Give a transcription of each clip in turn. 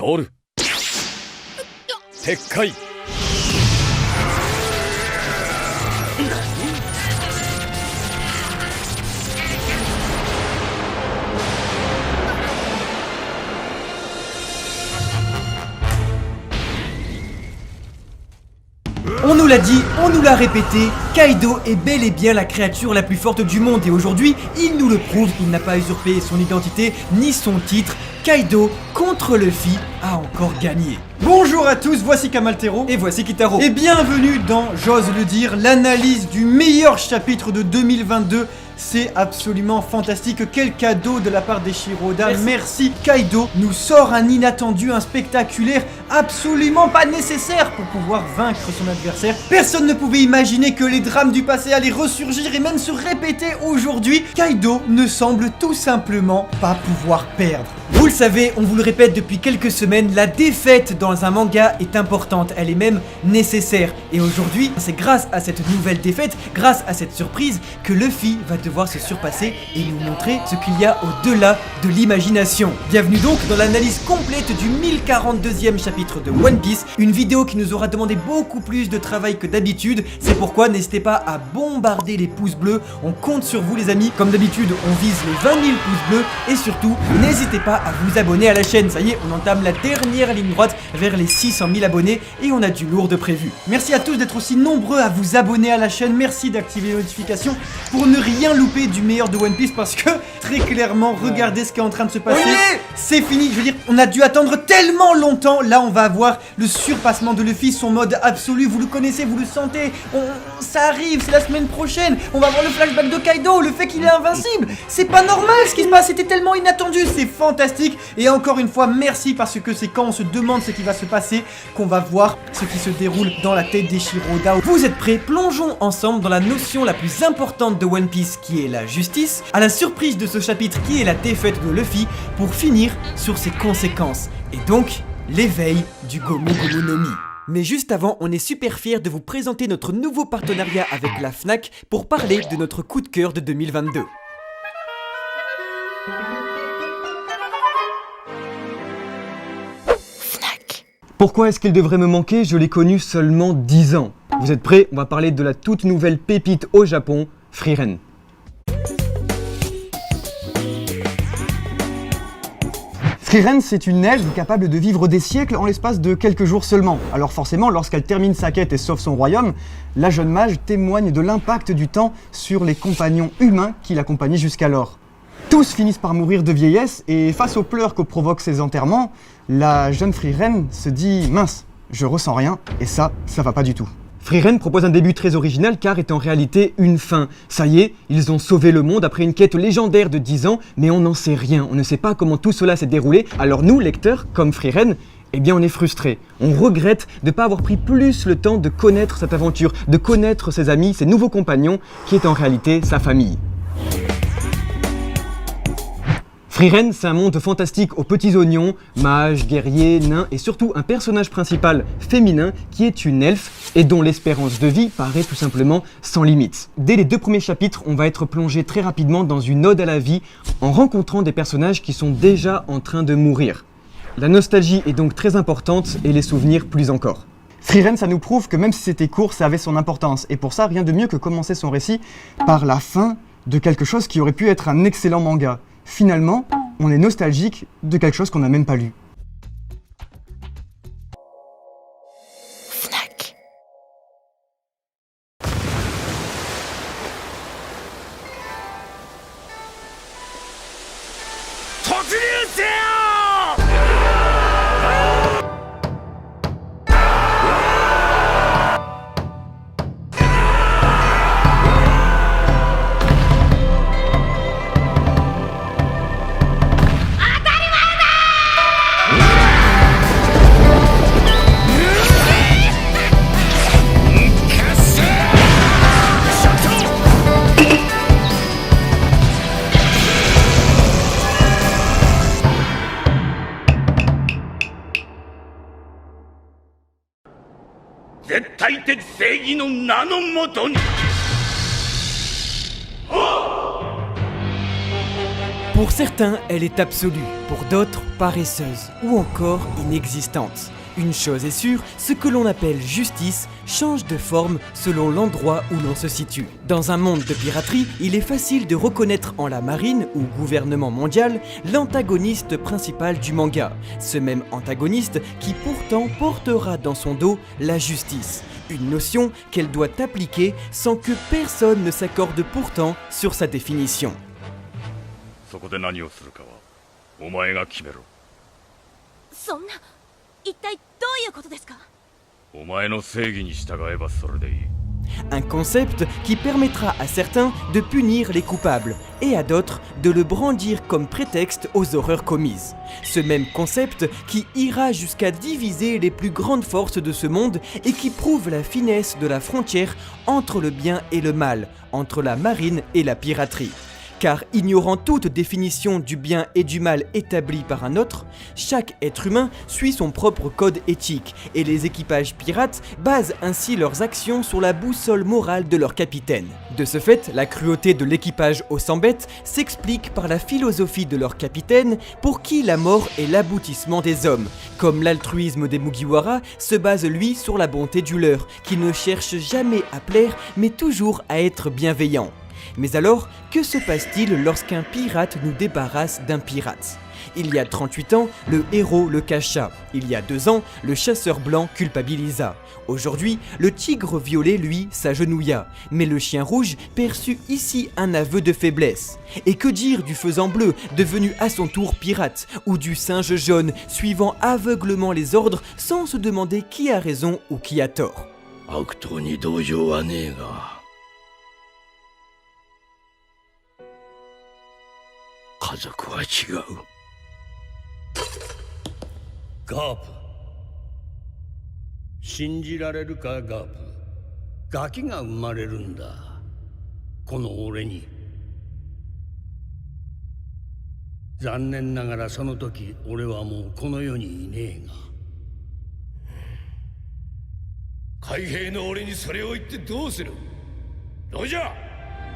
ソウル撤回。On nous l'a dit, on nous l'a répété, Kaido est bel et bien la créature la plus forte du monde et aujourd'hui, il nous le prouve, il n'a pas usurpé son identité ni son titre. Kaido contre Luffy a encore gagné. Bonjour à tous, voici Kamaltero et voici Kitaro. Et bienvenue dans, j'ose le dire, l'analyse du meilleur chapitre de 2022. C'est absolument fantastique, quel cadeau de la part d'Eiichiro Oda. Merci Kaido nous sort un inattendu, un spectaculaire absolument pas nécessaire pour pouvoir vaincre son adversaire. Personne ne pouvait imaginer que les drames du passé allaient ressurgir et même se répéter aujourd'hui. Kaido ne semble tout simplement pas pouvoir perdre. Vous le savez, on vous le répète depuis quelques semaines, la défaite dans un manga est importante, elle est même nécessaire. Et aujourd'hui, c'est grâce à cette nouvelle défaite, grâce à cette surprise, que Luffy va devoir se surpasser et nous montrer ce qu'il y a au-delà de l'imagination. Bienvenue donc dans l'analyse complète du 1042e chapitre de One Piece, une vidéo qui nous aura demandé beaucoup plus de travail que d'habitude. C'est pourquoi n'hésitez pas à bombarder les pouces bleus, on compte sur vous les amis. Comme d'habitude, on vise les 20 000 pouces bleus et surtout, n'hésitez pas à vous abonner à la chaîne. Ça y est, on entame la dernière ligne droite vers les 600 000 abonnés et on a du lourd de prévu. Merci à tous d'être aussi nombreux à vous abonner à la chaîne. Merci d'activer les notifications pour ne rien louper du meilleur de One Piece parce que très clairement, regardez ce qui est en train de se passer. C'est fini, je veux dire, on a dû attendre tellement longtemps. Là, on va avoir le surpassement de Luffy, son mode absolu. Vous le connaissez, vous le sentez. Ça arrive, c'est la semaine prochaine. On va avoir le flashback de Kaido, le fait qu'il est invincible. C'est pas normal ce qui se passe, c'était tellement inattendu. C'est fantastique. Et encore une fois, merci parce que c'est quand on se demande ce qui va se passer qu'on va voir ce qui se déroule dans la tête d'Eiichiro Oda. Vous êtes prêts? Plongeons ensemble dans la notion la plus importante de One Piece qui est la justice, à la surprise de ce chapitre qui est la défaite de Luffy, pour finir sur ses conséquences, et donc l'éveil du Gomu Gomu no Mi. Mais juste avant, on est super fiers de vous présenter notre nouveau partenariat avec la Fnac pour parler de notre coup de cœur de 2022. Pourquoi est-ce qu'il devrait me manquer? Je l'ai connu seulement 10 ans. Vous êtes prêts? On va parler de la toute nouvelle pépite au Japon, Frieren. Frieren, c'est une elfe capable de vivre des siècles en l'espace de quelques jours seulement. Alors forcément, lorsqu'elle termine sa quête et sauve son royaume, la jeune mage témoigne de l'impact du temps sur les compagnons humains qui l'accompagnaient jusqu'alors. Tous finissent par mourir de vieillesse et face aux pleurs que provoquent ces enterrements, la jeune Frieren se dit « mince, je ressens rien et ça va pas du tout ». Frieren propose un début très original car est en réalité une fin. Ça y est, ils ont sauvé le monde après une quête légendaire de 10 ans, mais on n'en sait rien, on ne sait pas comment tout cela s'est déroulé. Alors nous, lecteurs, comme Frieren, eh bien on est frustrés. On regrette de ne pas avoir pris plus le temps de connaître cette aventure, de connaître ses amis, ses nouveaux compagnons, qui est en réalité sa famille. Frieren, c'est un monde fantastique aux petits oignons, mages, guerriers, nains et surtout un personnage principal féminin qui est une elfe et dont l'espérance de vie paraît tout simplement sans limite. Dès les 2 premiers chapitres, on va être plongé très rapidement dans une ode à la vie en rencontrant des personnages qui sont déjà en train de mourir. La nostalgie est donc très importante et les souvenirs plus encore. Frieren, ça nous prouve que même si c'était court, ça avait son importance et pour ça, rien de mieux que commencer son récit par la fin de quelque chose qui aurait pu être un excellent manga. Finalement, on est nostalgique de quelque chose qu'on n'a même pas lu. Fnac. せよ。絶対的正義の名のもとに。 Pour certains, elle est absolue, pour d'autres, paresseuse, ou encore inexistante. Une chose est sûre, ce que l'on appelle justice change de forme selon l'endroit où l'on se situe. Dans un monde de piraterie, il est facile de reconnaître en la marine ou gouvernement mondial l'antagoniste principal du manga. Ce même antagoniste qui pourtant portera dans son dos la justice. Une notion qu'elle doit appliquer sans que personne ne s'accorde pourtant sur sa définition. そこで何をするかはお前が決めろ。そんな一体どういうことですか？お前の正義に従えばそれでいい。 Un concept qui permettra à certains de punir les coupables et à d'autres de le brandir comme prétexte aux horreurs commises. Ce même concept qui ira jusqu'à diviser les plus grandes forces de ce monde et qui prouve la finesse de la frontière entre le bien et le mal, entre la marine et la piraterie. Car ignorant toute définition du bien et du mal établie par un autre, chaque être humain suit son propre code éthique et les équipages pirates basent ainsi leurs actions sur la boussole morale de leur capitaine. De ce fait, la cruauté de l'équipage aux 100 bêtes s'explique par la philosophie de leur capitaine pour qui la mort est l'aboutissement des hommes, comme l'altruisme des Mugiwara se base lui sur la bonté du leur, qui ne cherche jamais à plaire mais toujours à être bienveillant. Mais alors, que se passe-t-il lorsqu'un pirate nous débarrasse d'un pirate? Il y a 38 ans, le héros le cacha. Il y a 2 ans, le chasseur blanc culpabilisa. Aujourd'hui, le tigre violet, lui, s'agenouilla. Mais le chien rouge perçut ici un aveu de faiblesse. Et que dire du faisan bleu, devenu à son tour pirate, ou du singe jaune, suivant aveuglement les ordres sans se demander qui a raison ou qui a tort? 悪党に同情はねえが家族は違う。ガープ、信じられるかガープ。ガキが生まれるんだ、この俺に。残念ながらその時俺はもうこの世にいねえが。海兵の俺にそれを言ってどうする？どうじゃ？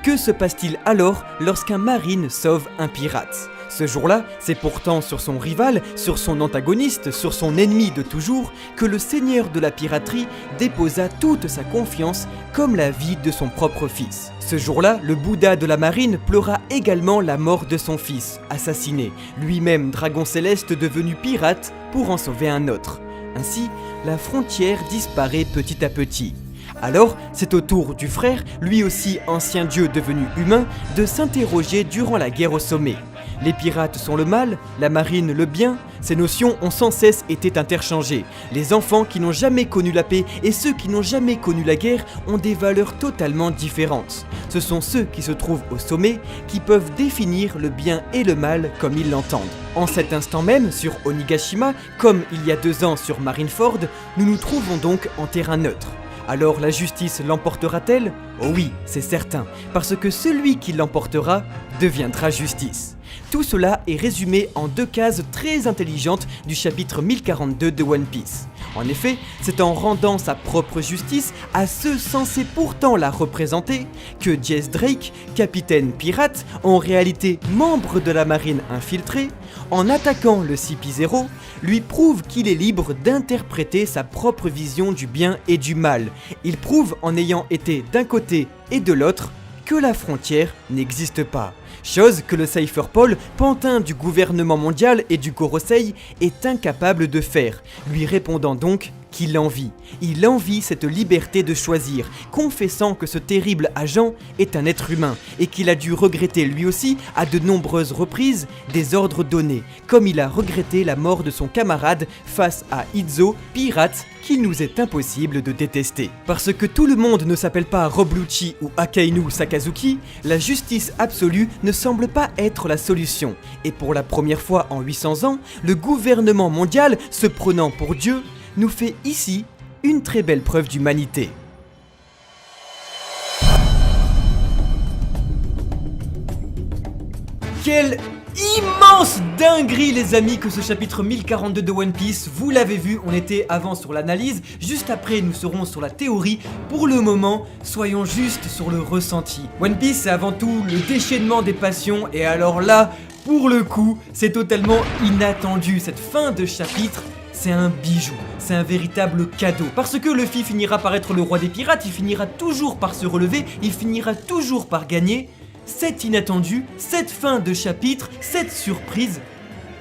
Que se passe-t-il alors lorsqu'un marine sauve un pirate? Ce jour-là, c'est pourtant sur son rival, sur son antagoniste, sur son ennemi de toujours, que le seigneur de la piraterie déposa toute sa confiance comme la vie de son propre fils. Ce jour-là, le Bouddha de la marine pleura également la mort de son fils, assassiné, lui-même dragon céleste devenu pirate pour en sauver un autre. Ainsi, la frontière disparaît petit à petit. Alors, c'est au tour du frère, lui aussi ancien dieu devenu humain, de s'interroger durant la guerre au sommet. Les pirates sont le mal, la marine le bien, ces notions ont sans cesse été interchangées. Les enfants qui n'ont jamais connu la paix et ceux qui n'ont jamais connu la guerre ont des valeurs totalement différentes. Ce sont ceux qui se trouvent au sommet qui peuvent définir le bien et le mal comme ils l'entendent. En cet instant même, sur Onigashima, comme il y a 2 ans sur Marineford, nous nous trouvons donc en terrain neutre. Alors la justice l'emportera-t-elle? Oh oui, c'est certain, parce que celui qui l'emportera deviendra justice. Tout cela est résumé en 2 cases très intelligentes du chapitre 1042 de One Piece. En effet, c'est en rendant sa propre justice à ceux censés pourtant la représenter que Jesse Drake, capitaine pirate, en réalité membre de la marine infiltrée, en attaquant le CP0, lui prouve qu'il est libre d'interpréter sa propre vision du bien et du mal. Il prouve en ayant été d'un côté et de l'autre que la frontière n'existe pas. chose que le Cypher Paul, pantin du gouvernement mondial et du Gorosei, est incapable de faire, lui répondant donc qu'il envie. Il envie cette liberté de choisir, confessant que ce terrible agent est un être humain et qu'il a dû regretter lui aussi à de nombreuses reprises des ordres donnés, comme il a regretté la mort de son camarade face à Izo, pirate qu'il nous est impossible de détester. Parce que tout le monde ne s'appelle pas Rob Lucci ou Akainu Sakazuki, la justice absolue ne semble pas être la solution. Et pour la première fois en 800 ans, le gouvernement mondial, se prenant pour Dieu, nous fait ici une très belle preuve d'humanité. Quelle immense dinguerie les amis que ce chapitre 1042 de One Piece. Vous l'avez vu, on était avant sur l'analyse, juste après nous serons sur la théorie. Pour le moment, soyons juste sur le ressenti. One Piece c'est avant tout le déchaînement des passions et alors là, pour le coup, c'est totalement inattendu. Cette fin de chapitre, c'est un bijou, c'est un véritable cadeau. Parce que Luffy finira par être le roi des pirates, il finira toujours par se relever, il finira toujours par gagner. Cet inattendu, cette fin de chapitre, cette surprise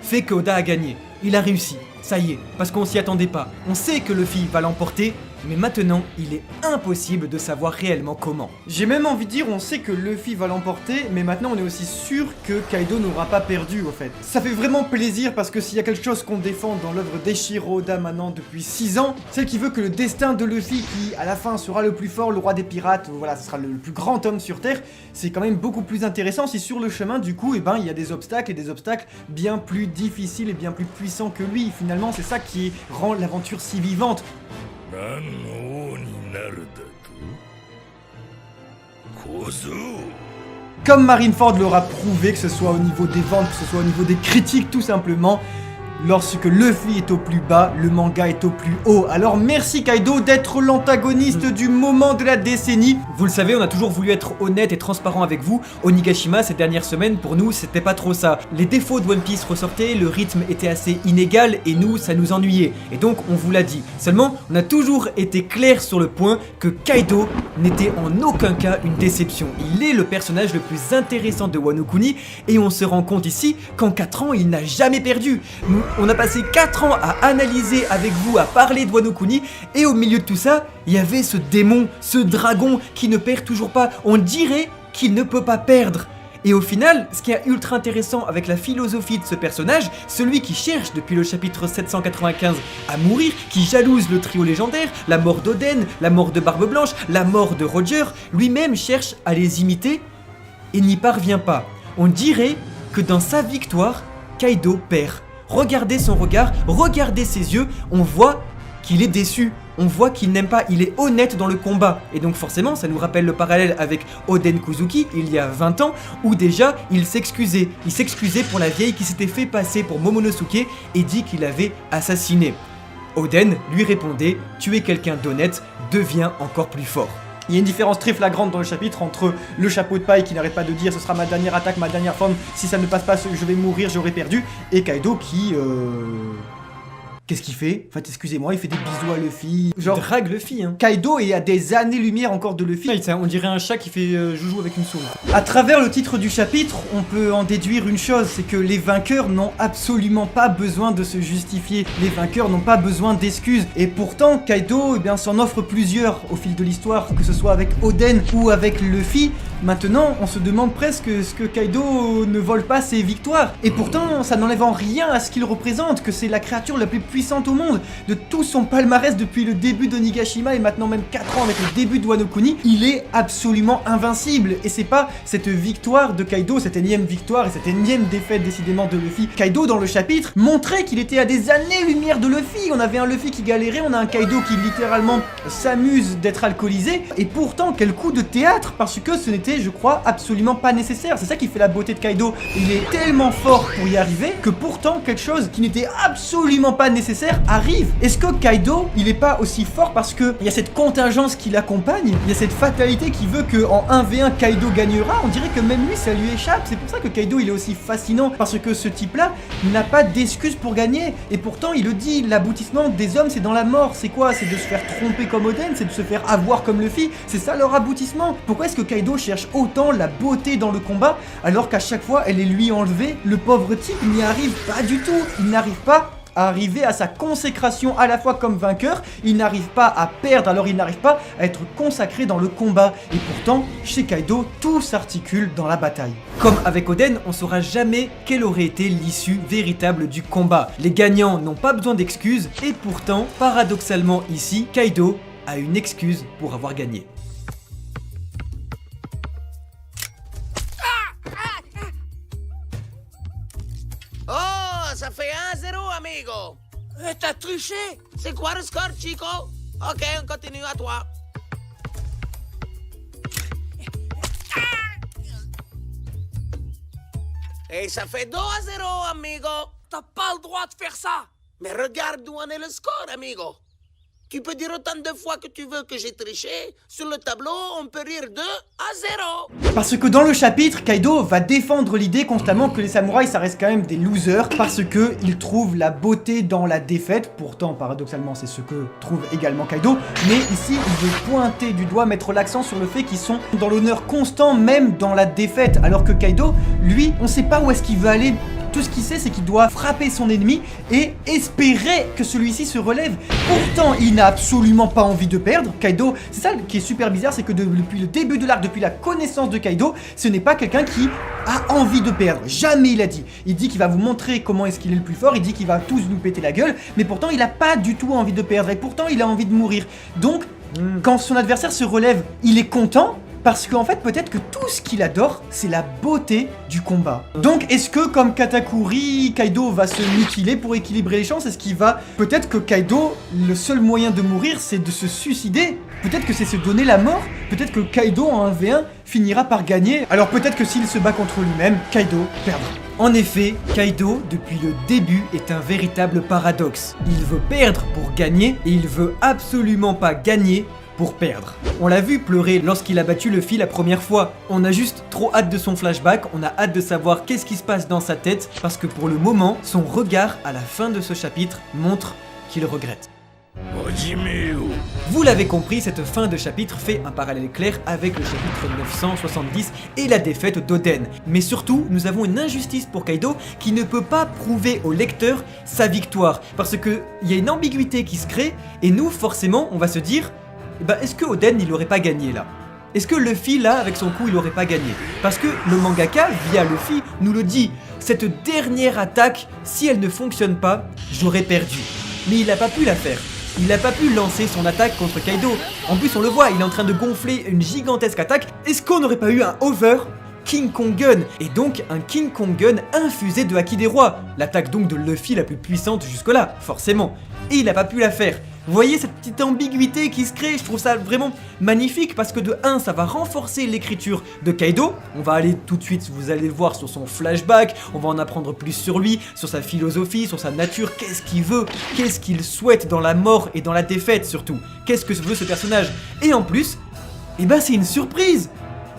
fait qu'Oda a gagné. Il a réussi, ça y est, parce qu'on s'y attendait pas. On sait que Luffy va l'emporter, mais maintenant, il est impossible de savoir réellement comment. J'ai même envie de dire, on sait que Luffy va l'emporter, mais maintenant on est aussi sûr que Kaido n'aura pas perdu au fait. Ça fait vraiment plaisir parce que s'il y a quelque chose qu'on défend dans l'œuvre d'Eiichiro Oda maintenant depuis 6 ans, c'est qu'il veut que le destin de Luffy, qui à la fin sera le plus fort, le roi des pirates, voilà, ce sera le plus grand homme sur Terre, c'est quand même beaucoup plus intéressant si sur le chemin du coup, il y a des obstacles et des obstacles bien plus difficiles et bien plus puissants que lui. Finalement, c'est ça qui rend l'aventure si vivante. Comme Marineford l'aura prouvé, que ce soit au niveau des ventes, que ce soit au niveau des critiques tout simplement, lorsque Luffy est au plus bas, le manga est au plus haut. Alors merci Kaido d'être l'antagoniste du moment de la décennie. Vous le savez, on a toujours voulu être honnête et transparent avec vous. Onigashima, ces dernières semaines, pour nous, c'était pas trop ça. Les défauts de One Piece ressortaient, le rythme était assez inégal et nous, ça nous ennuyait. Et donc, on vous l'a dit. Seulement, on a toujours été clair sur le point que Kaido n'était en aucun cas une déception. Il est le personnage le plus intéressant de Wano Kuni et on se rend compte ici qu'en 4 ans, il n'a jamais perdu. On a passé 4 ans à analyser avec vous, à parler de Wano Kuni, et au milieu de tout ça, il y avait ce démon, ce dragon qui ne perd toujours pas. On dirait qu'il ne peut pas perdre. Et au final, ce qui est ultra intéressant avec la philosophie de ce personnage, celui qui cherche depuis le chapitre 795 à mourir, qui jalouse le trio légendaire, la mort d'Oden, la mort de Barbe Blanche, la mort de Roger, lui-même cherche à les imiter et n'y parvient pas. On dirait que dans sa victoire, Kaido perd. Regardez son regard, regardez ses yeux, on voit qu'il est déçu, on voit qu'il n'aime pas, il est honnête dans le combat. Et donc forcément, ça nous rappelle le parallèle avec Oden Kuzuki, il y a 20 ans, où déjà, il s'excusait. Il s'excusait pour la vieille qui s'était fait passer pour Momonosuke et dit qu'il avait assassiné. Oden lui répondait « Tu es quelqu'un d'honnête, deviens encore plus fort ». Il y a une différence très flagrante dans le chapitre entre le chapeau de paille qui n'arrête pas de dire ce sera ma dernière attaque, ma dernière forme, si ça ne passe pas, je vais mourir, j'aurai perdu, et Kaido qui... Qu'est-ce qu'il fait? En fait, excusez-moi, il fait des bisous à Luffy. Genre, drague Luffy, hein. Kaido est à des années-lumière encore de Luffy. On dirait un chat qui fait joujou avec une souris. À travers le titre du chapitre, on peut en déduire une chose, c'est que les vainqueurs n'ont absolument pas besoin de se justifier. Les vainqueurs n'ont pas besoin d'excuses. Et pourtant, Kaido s'en offre plusieurs au fil de l'histoire, que ce soit avec Oden ou avec Luffy. Maintenant, on se demande presque ce que Kaido ne vole pas ses victoires. Et pourtant, ça n'enlève en rien à ce qu'il représente, que c'est la créature la plus puissante au monde. De tout son palmarès depuis le début d'Onigashima et maintenant même 4 ans avec le début de Wano Kuni, il est absolument invincible. Et c'est pas cette victoire de Kaido, cette énième victoire et cette énième défaite décidément de Luffy. Kaido dans le chapitre montrait qu'il était à des années-lumière de Luffy. On avait un Luffy qui galérait, on a un Kaido qui littéralement s'amuse d'être alcoolisé. Et pourtant, quel coup de théâtre, parce que ce n'était, je crois, absolument pas nécessaire. C'est ça qui fait la beauté de Kaido. Il est tellement fort pour y arriver que pourtant quelque chose qui n'était absolument pas nécessaire arrive. Est-ce que Kaido, il est pas aussi fort parce que il y a cette contingence qui l'accompagne, il y a cette fatalité qui veut que en 1v1 Kaido gagnera? On dirait que même lui ça lui échappe. C'est pour ça que Kaido il est aussi fascinant, parce que ce type-là n'a pas d'excuse pour gagner. Et pourtant il le dit, l'aboutissement des hommes c'est dans la mort. C'est quoi? C'est de se faire tromper comme Oden, c'est de se faire avoir comme Luffy. C'est ça leur aboutissement. Pourquoi est-ce que Kaido cherche cherche autant la beauté dans le combat, alors qu'à chaque fois elle est lui enlevée. Le pauvre type n'y arrive pas du tout, il n'arrive pas à arriver à sa consécration à la fois comme vainqueur, il n'arrive pas à perdre, alors il n'arrive pas à être consacré dans le combat. Et pourtant, chez Kaido, tout s'articule dans la bataille. Comme avec Oden, on saura jamais quelle aurait été l'issue véritable du combat. Les gagnants n'ont pas besoin d'excuses, et pourtant, paradoxalement ici, Kaido a une excuse pour avoir gagné. Oh, ça fait 1-0, amigo. T'as triché. C'est quoi le score, Chico? Ok, on continue à toi. Et ça fait 2-0, amigo. T'as pas le droit de faire ça. Mais regarde où en est le score, amigo. Tu peux dire autant de fois que tu veux que j'ai triché. Sur le tableau, on peut rire 2-0. Parce que dans le chapitre, Kaido va défendre l'idée constamment que les samouraïs ça reste quand même des losers parce que ils trouvent la beauté dans la défaite. Pourtant, paradoxalement, c'est ce que trouve également Kaido. Mais ici, il veut pointer du doigt, mettre l'accent sur le fait qu'ils sont dans l'honneur constant, même dans la défaite. Alors que Kaido, lui, on sait pas où est-ce qu'il veut aller. Tout ce qu'il sait, c'est qu'il doit frapper son ennemi et espérer que celui-ci se relève. Pourtant, il n'a absolument pas envie de perdre. Kaido, c'est ça qui est super bizarre, c'est que depuis le début de l'arc, depuis la connaissance de Kaido, ce n'est pas quelqu'un qui a envie de perdre. Jamais il a dit. Il dit qu'il va vous montrer comment est-ce qu'il est le plus fort, il dit qu'il va tous nous péter la gueule, mais pourtant, il n'a pas du tout envie de perdre et pourtant, il a envie de mourir. Donc, quand son adversaire se relève, il est content. Parce qu'en fait, peut-être que tout ce qu'il adore, c'est la beauté du combat. Donc, est-ce que, comme Katakuri, Kaido va se mutiler pour équilibrer les chances? Est-ce qu'il va... Peut-être que Kaido, le seul moyen de mourir, c'est de se suicider. Peut-être que c'est se donner la mort. Peut-être que Kaido, en 1v1, finira par gagner. Alors peut-être que s'il se bat contre lui-même, Kaido perdra. En effet, Kaido, depuis le début, est un véritable paradoxe. Il veut perdre pour gagner, et il veut absolument pas gagner pour perdre. On l'a vu pleurer lorsqu'il a battu Luffy la première fois. On a juste trop hâte de son flashback, on a hâte de savoir qu'est-ce qui se passe dans sa tête, parce que pour le moment, son regard à la fin de ce chapitre montre qu'il regrette. Vous l'avez compris, cette fin de chapitre fait un parallèle clair avec le chapitre 970 et la défaite d'Oden. Mais surtout, nous avons une injustice pour Kaido qui ne peut pas prouver au lecteur sa victoire. Parce qu'il y a une ambiguïté qui se crée, et nous, forcément, on va se dire... Bah, est-ce que Oden il aurait pas gagné là? Est-ce que Luffy là avec son coup il aurait pas gagné? Parce que le mangaka via Luffy nous le dit, cette dernière attaque, si elle ne fonctionne pas, j'aurais perdu. Mais il a pas pu la faire. Il a pas pu lancer son attaque contre Kaido. En plus on le voit, il est en train de gonfler une gigantesque attaque. Est-ce qu'on n'aurait pas eu un over King Kong Gun, et donc un King Kong Gun infusé de Haki des Rois, l'attaque donc de Luffy la plus puissante jusque-là, forcément. Et il a pas pu la faire. Vous voyez cette petite ambiguïté qui se crée, je trouve ça vraiment magnifique parce que de 1, ça va renforcer l'écriture de Kaido. On va aller tout de suite, vous allez le voir sur son flashback, on va en apprendre plus sur lui, sur sa philosophie, sur sa nature, qu'est-ce qu'il veut, qu'est-ce qu'il souhaite dans la mort et dans la défaite surtout. Qu'est-ce que veut ce personnage? Et en plus, eh ben c'est une surprise.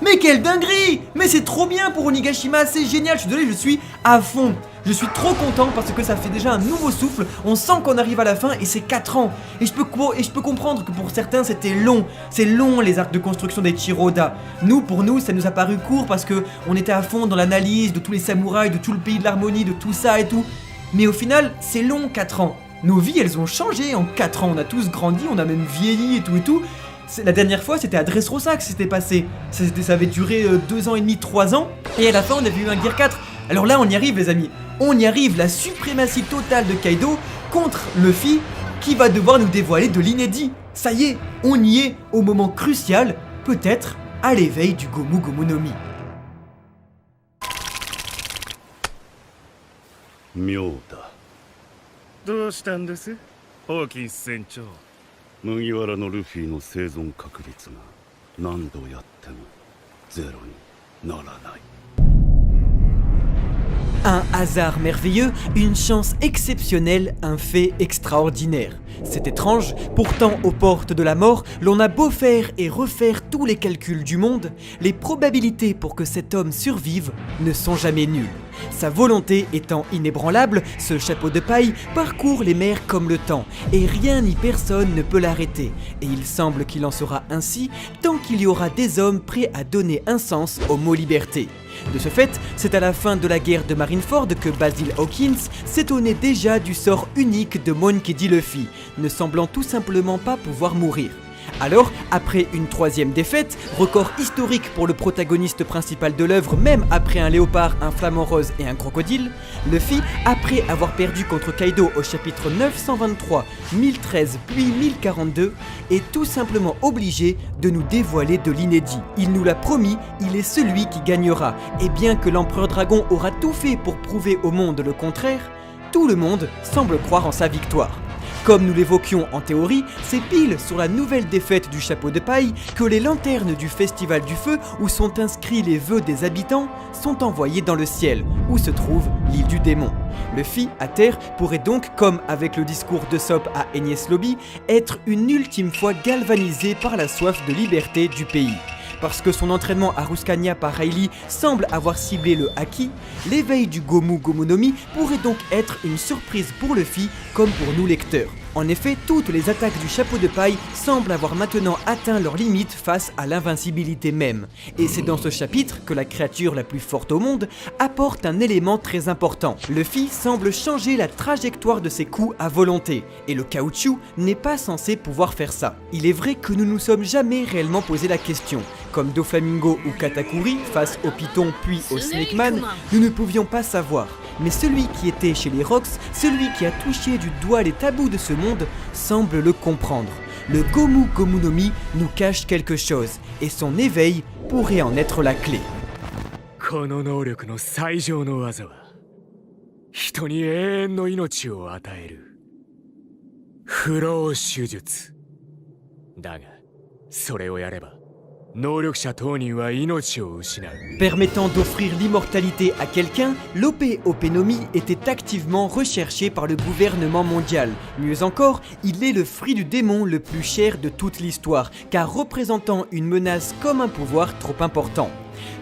Mais quelle dinguerie! Mais c'est trop bien pour Onigashima, c'est génial, je suis désolé, je suis à fond. Je suis trop content parce que ça fait déjà un nouveau souffle, on sent qu'on arrive à la fin et c'est 4 ans. Et je peux comprendre que pour certains c'était long, c'est long les arcs de construction d'Eiichiro Oda. Pour nous, ça nous a paru court parce que on était à fond dans l'analyse de tous les samouraïs, de tout le pays de l'harmonie, de tout ça et tout. Mais au final, c'est long 4 ans. Nos vies, elles ont changé en 4 ans, on a tous grandi, on a même vieilli et tout et tout. La dernière fois, c'était à Dressrosa que c'était passé. Ça avait duré 2 ans et demi, 3 ans. Et à la fin, on avait eu un Gear 4. Alors là, on y arrive, les amis. On y arrive, la suprématie totale de Kaido contre Luffy qui va devoir nous dévoiler de l'inédit. Ça y est, on y est au moment crucial, peut-être à l'éveil du Gomu Gomu no Mi. 妙だ。どうしたんです、ホーキンス船長。麦わらのルフィの生存確率が何度やってもゼロにならない。 Un hasard merveilleux, une chance exceptionnelle, un fait extraordinaire. C'est étrange, pourtant aux portes de la mort, l'on a beau faire et refaire tous les calculs du monde, les probabilités pour que cet homme survive ne sont jamais nulles. Sa volonté étant inébranlable, ce chapeau de paille parcourt les mers comme le temps, et rien ni personne ne peut l'arrêter. Et il semble qu'il en sera ainsi tant qu'il y aura des hommes prêts à donner un sens au mot liberté. De ce fait, c'est à la fin de la guerre de Marineford que Basil Hawkins s'étonnait déjà du sort unique de Monkey D. Luffy, ne semblant tout simplement pas pouvoir mourir. Alors, après une troisième défaite, record historique pour le protagoniste principal de l'œuvre, même après un léopard, un flamant rose et un crocodile, Luffy, après avoir perdu contre Kaido au chapitre 923, 1013 puis 1042, est tout simplement obligé de nous dévoiler de l'inédit. Il nous l'a promis, il est celui qui gagnera, et bien que l'empereur dragon aura tout fait pour prouver au monde le contraire, tout le monde semble croire en sa victoire. Comme nous l'évoquions en théorie, c'est pile sur la nouvelle défaite du chapeau de paille que les lanternes du Festival du Feu, où sont inscrits les vœux des habitants, sont envoyées dans le ciel, où se trouve l'île du démon. Luffy, à terre, pourrait donc, comme avec le discours de Sop à Enies Lobby, être une ultime fois galvanisé par la soif de liberté du pays. Parce que son entraînement à Ruscania par Rayleigh semble avoir ciblé le Haki, l'éveil du Gomu Gomu no Mi pourrait donc être une surprise pour Luffy comme pour nous lecteurs. En effet, toutes les attaques du chapeau de paille semblent avoir maintenant atteint leurs limites face à l'invincibilité même. Et c'est dans ce chapitre que la créature la plus forte au monde apporte un élément très important. Luffy semble changer la trajectoire de ses coups à volonté, et le caoutchouc n'est pas censé pouvoir faire ça. Il est vrai que nous nous sommes jamais réellement posé la question. Comme Doflamingo ou Katakuri face au Python puis au Snake Man, nous ne pouvions pas savoir. Mais celui qui était chez les Rocks, celui qui a touché du doigt les tabous de ce monde, semble le comprendre. Le Gomu Gomu no Mi nous cache quelque chose, et son éveil pourrait en être la clé. この能力の最上の技は人に永遠の命を与える不老手術だがそれをやれば能力者当人は命を失う Permettant d'offrir l'immortalité à quelqu'un, l'OP Openomi était activement recherché par le gouvernement mondial. Mieux encore, il est le fruit du démon le plus cher de toute l'histoire, car représentant une menace comme un pouvoir trop important.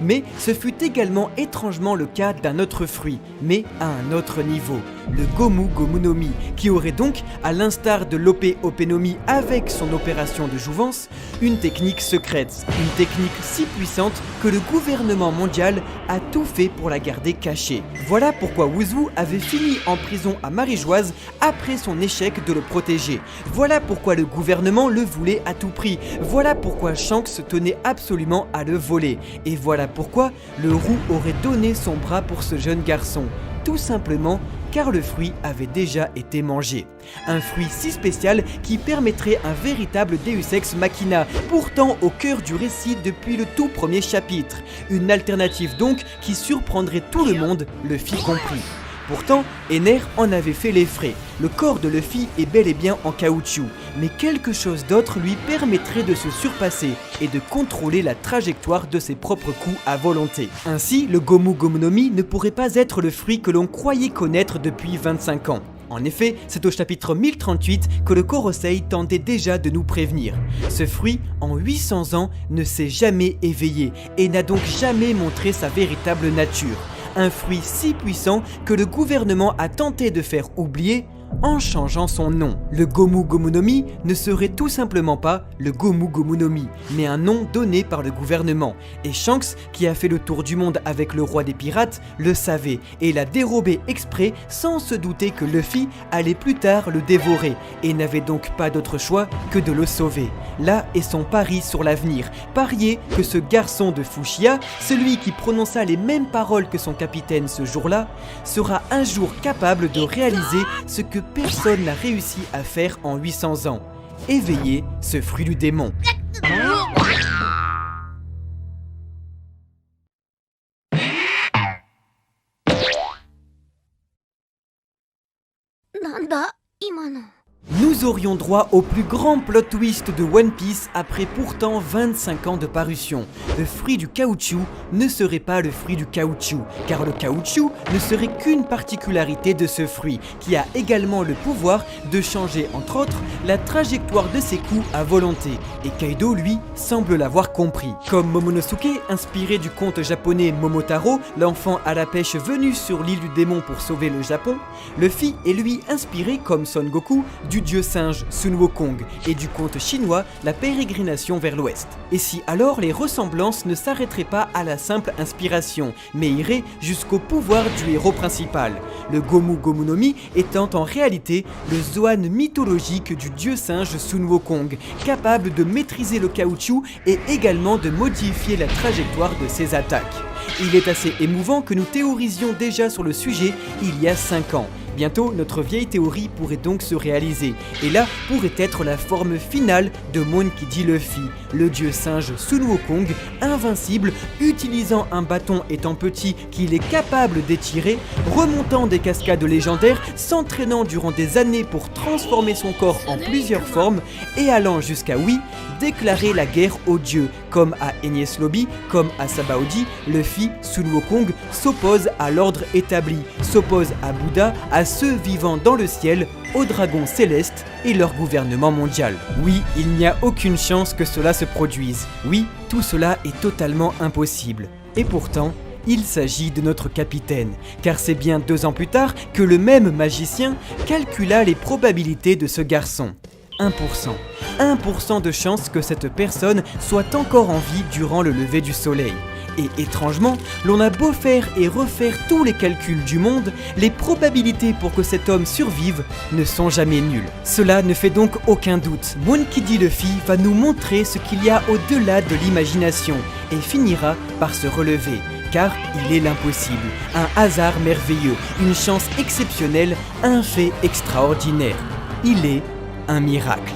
Mais ce fut également étrangement le cas d'un autre fruit, mais à un autre niveau, le Gomu Gomu no Mi, qui aurait donc, à l'instar de l'OP Openomi avec son opération de jouvence, une technique secrète, une technique si puissante que le gouvernement mondial a tout fait pour la garder cachée. Voilà pourquoi Wuzu avait fini en prison à Marijoise après son échec de le protéger. Voilà pourquoi le gouvernement le voulait à tout prix. Voilà pourquoi Shanks tenait absolument à le voler. Et voilà pourquoi le roux aurait donné son bras pour ce jeune garçon. Tout simplement car le fruit avait déjà été mangé. Un fruit si spécial qui permettrait un véritable Deus Ex Machina, pourtant au cœur du récit depuis le tout premier chapitre. Une alternative donc qui surprendrait tout le monde, Luffy compris. Pourtant, Ener en avait fait les frais. Le corps de Luffy est bel et bien en caoutchouc, mais quelque chose d'autre lui permettrait de se surpasser et de contrôler la trajectoire de ses propres coups à volonté. Ainsi, le Gomu Gomu no Mi ne pourrait pas être le fruit que l'on croyait connaître depuis 25 ans. En effet, c'est au chapitre 1038 que le Korosei tentait déjà de nous prévenir. Ce fruit, en 800 ans, ne s'est jamais éveillé et n'a donc jamais montré sa véritable nature. Un fruit si puissant que le gouvernement a tenté de faire oublier en changeant son nom. Le Gomu Gomu no Mi ne serait tout simplement pas le Gomu Gomu no Mi, mais un nom donné par le gouvernement. Et Shanks, qui a fait le tour du monde avec le roi des pirates, le savait et l'a dérobé exprès sans se douter que Luffy allait plus tard le dévorer et n'avait donc pas d'autre choix que de le sauver. Là est son pari sur l'avenir, parier que ce garçon de Fushia, celui qui prononça les mêmes paroles que son capitaine ce jour-là, sera un jour capable de réaliser ce que personne n'a réussi à faire en 800 ans. Éveiller ce fruit du démon. なんだ今の。Nous aurions droit au plus grand plot twist de One Piece après pourtant 25 ans de parution. Le fruit du caoutchouc ne serait pas le fruit du caoutchouc, car le caoutchouc ne serait qu'une particularité de ce fruit, qui a également le pouvoir de changer entre autres la trajectoire de ses coups à volonté, et Kaido lui semble l'avoir compris. Comme Momonosuke, inspiré du conte japonais Momotaro, l'enfant à la pêche venu sur l'île du démon pour sauver le Japon, Luffy est lui inspiré comme Son Goku du dieu singe Sun Wukong et du conte chinois La pérégrination vers l'ouest. Et si alors les ressemblances ne s'arrêteraient pas à la simple inspiration, mais iraient jusqu'au pouvoir du héros principal, le Gomu Gomu no Mi étant en réalité le Zoan mythologique du dieu singe Sun Wukong, capable de maîtriser le caoutchouc et également de modifier la trajectoire de ses attaques. Il est assez émouvant que nous théorisions déjà sur le sujet il y a 5 ans. Bientôt, notre vieille théorie pourrait donc se réaliser, et là pourrait être la forme finale de Monkey D. Luffy, le dieu singe Sun Wukong, invincible, utilisant un bâton étant petit qu'il est capable d'étirer, remontant des cascades légendaires, s'entraînant durant des années pour transformer son corps en plusieurs formes, et allant jusqu'à, oui, déclarer la guerre aux dieux, comme à Enies Lobby, comme à Sabaody. Luffy, Sun Wukong, s'oppose à l'ordre établi, s'oppose à Bouddha, à ceux vivant dans le ciel, aux dragons célestes et leur gouvernement mondial. Oui, il n'y a aucune chance que cela se produise. Oui, tout cela est totalement impossible. Et pourtant, il s'agit de notre capitaine, car c'est bien 2 ans plus tard que le même magicien calcula les probabilités de ce garçon. 1%. 1% de chance que cette personne soit encore en vie durant le lever du soleil. Et étrangement, l'on a beau faire et refaire tous les calculs du monde, les probabilités pour que cet homme survive ne sont jamais nulles. Cela ne fait donc aucun doute. Monkey D. Luffy va nous montrer ce qu'il y a au-delà de l'imagination et finira par se relever. Car il est l'impossible, un hasard merveilleux, une chance exceptionnelle, un fait extraordinaire. Il est un miracle.